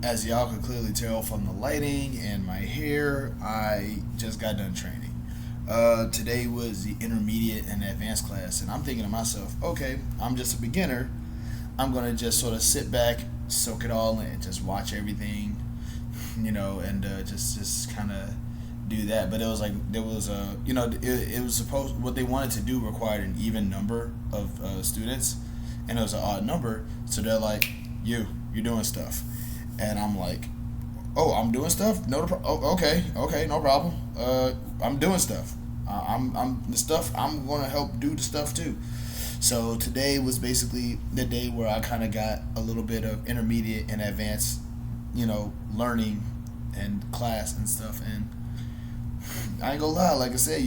as y'all could clearly tell from the lighting and my hair, I just got done training. Today was the intermediate and advanced class, and I'm thinking to myself, okay, I'm just a beginner. I'm gonna just sort of sit back, soak it all in, just watch everything, and just kind of do that. But it was like there was it was supposed what they wanted to do required an even number of students, and it was an odd number. So they're like, you're doing stuff, and I'm like, oh, I'm doing stuff. No, okay, no problem. I'm doing stuff. I'm the stuff. I'm gonna help do the stuff too. So today was basically the day where I kind of got a little bit of intermediate and advanced, learning and class and stuff. And I ain't gonna lie, like I said,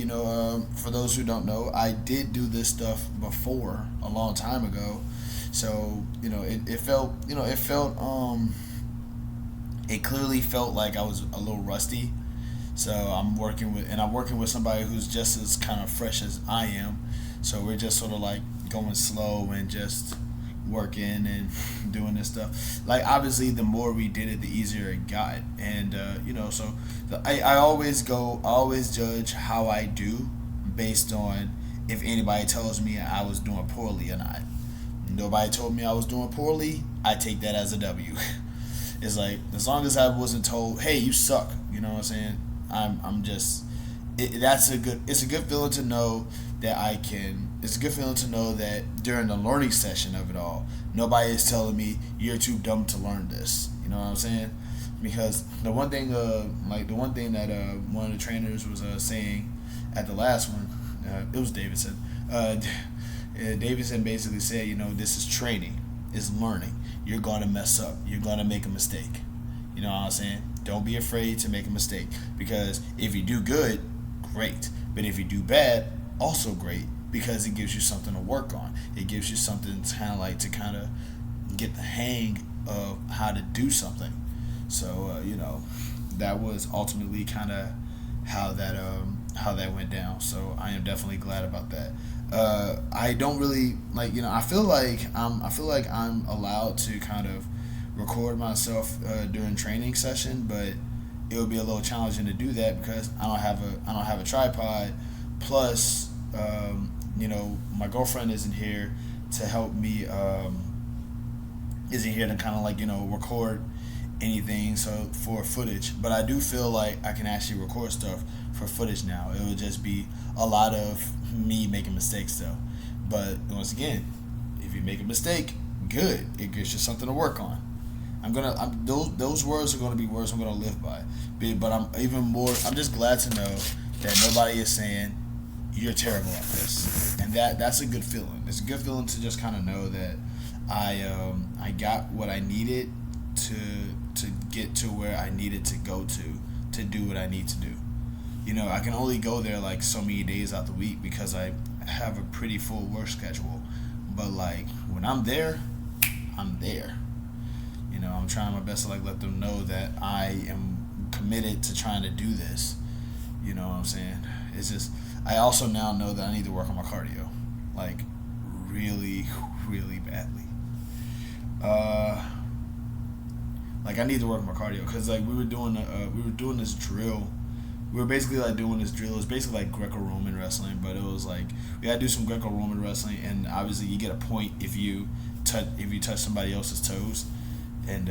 for those who don't know, I did do this stuff before a long time ago. So it felt, it clearly felt like I was a little rusty. So I'm working with somebody who's just as kind of fresh as I am. So we're just sort of like going slow and just working and doing this stuff. Like obviously, the more we did it, the easier it got. And so I always judge how I do based on if anybody tells me I was doing poorly or not. Nobody told me I was doing poorly. I take that as a W. It's like as long as I wasn't told, "Hey, you suck." You know what I'm saying? I'm just. It's a good feeling to know that I can. It's a good feeling to know that during the learning session of it all, nobody is telling me you're too dumb to learn this. You know what I'm saying? Because the one thing, that one of the trainers was saying at the last one, it was Davidson. Davidson basically said, this is training, it's learning. You're gonna mess up. You're gonna make a mistake. You know what I'm saying? Don't be afraid to make a mistake because if you do good, great. But if you do bad, also great because it gives you something to work on. It gives you something to kind of get the hang of how to do something. So that was ultimately kind of how that went down. So I am definitely glad about that. I don't really I feel like I'm allowed to kind of record myself during training session, but it would be a little challenging to do that because I don't have a tripod. Plus, my girlfriend isn't here to help me. Isn't here to kind of record anything for footage. But I do feel like I can actually record stuff for footage now. It would just be a lot of me making mistakes though. But once again, if you make a mistake, good. It gives you something to work on. Those words are gonna be words I'm gonna live by. But I'm just glad to know that nobody is saying you're terrible at this, and that's a good feeling. It's a good feeling to just kind of know that I got what I needed to get to where I needed to go to do what I need to do. I can only go there like so many days out the week because I have a pretty full work schedule. But like when I'm there, I'm there. I'm trying my best to let them know that I am committed to trying to do this. You know what I'm saying? It's just I also now know that I need to work on my cardio, like really, really badly. Like I need to work on my cardio because we were doing this drill. We were basically doing this drill. It was basically like Greco-Roman wrestling, but it was like we had to do some Greco-Roman wrestling, and obviously you get a point if you touch somebody else's toes, and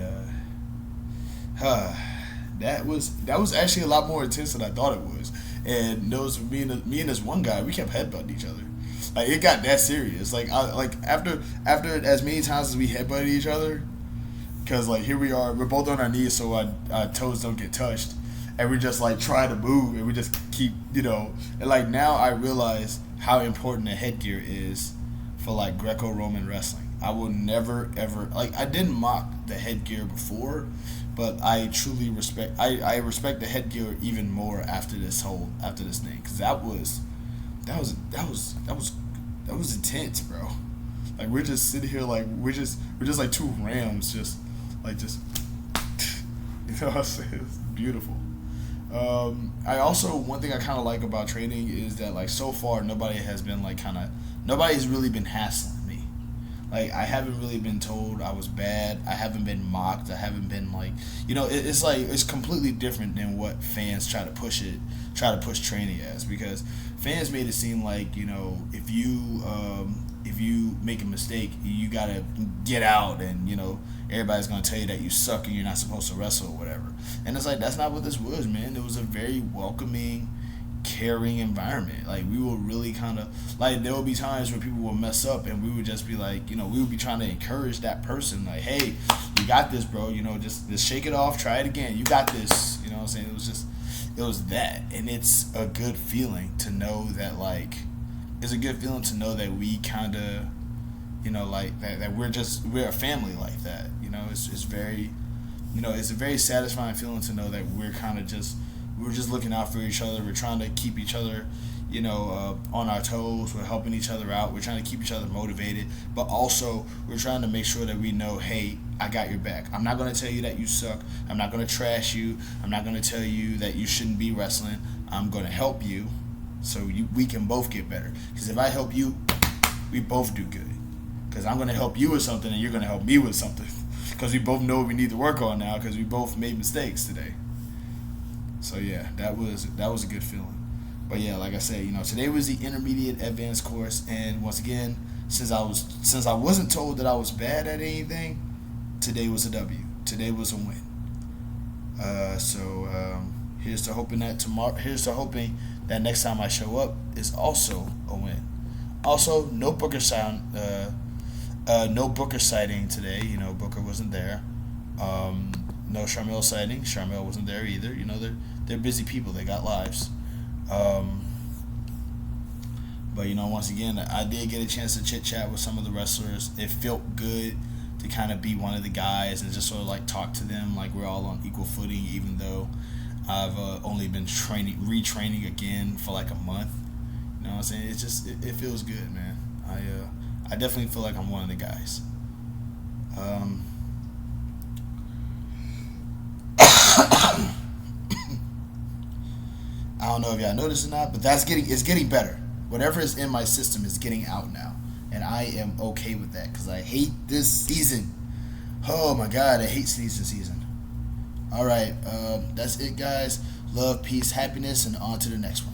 that was actually a lot more intense than I thought it was. And there was me and this one guy. We kept headbutting each other. Like it got that serious. After as many times as we headbutted each other, because here we are, we're both on our knees so our toes don't get touched, and we just try to move, and we just keep and now I realize how important the headgear is for Greco-Roman wrestling. I will never ever I didn't mock the headgear before, but I truly I respect the headgear even more after this thing because that was intense, bro. We're just sitting here we're just like two rams just you know what I'm saying? It's beautiful. I also one thing I kind of like about training is that so far nobody's really been hassling me. Like I haven't really been told I was bad. I haven't been mocked. I haven't been like, it's like it's completely different than what fans try to push training as, because fans made it seem like, if you make a mistake, you gotta get out, and everybody's gonna tell you that you suck and you're not supposed to wrestle or whatever. And it's like that's not what this was, man. It was a very welcoming, caring environment. Like we will really kind of like there will be times where people will mess up, and we would just be like, we would be trying to encourage that person, like, hey, you got this, bro. Just shake it off, try it again. You got this. You know what I'm saying? It was that, and it's a good feeling to know that we kind of, like that we're a family like that. It's very, it's a very satisfying feeling to know that we're just looking out for each other. We're trying to keep each other, on our toes. We're helping each other out. We're trying to keep each other motivated, but also we're trying to make sure that we know, hey, I got your back. I'm not going to tell you that you suck. I'm not going to trash you. I'm not going to tell you that you shouldn't be wrestling. I'm going to help you so we can both get better. Because if I help you, we both do good. Because I'm going to help you with something and you're going to help me with something. Because we both know what we need to work on now, because we both made mistakes today. So yeah, that was a good feeling. But yeah, like I said, today was the intermediate advanced course, and once again, since I wasn't told that I was bad at anything, today was a W. Today was a win. Here's to hoping that next time I show up is also a win. Also, no Booker sighting today. Booker wasn't there. No Sharmell sighting. Sharmell wasn't there either. They're busy people. They got lives. But once again, I did get a chance to chit chat with some of the wrestlers. It felt good to kind of be one of the guys and just sort of like talk to them like we're all on equal footing, even though I've only been retraining again for like a month. You know what I'm saying? It feels good, man. I definitely feel like I'm one of the guys. I don't know if y'all noticed or not, but it's getting better. Whatever is in my system is getting out now, and I am okay with that because I hate this season. Oh my God, I hate sneezing season. All right, that's it, guys. Love, peace, happiness, and on to the next one.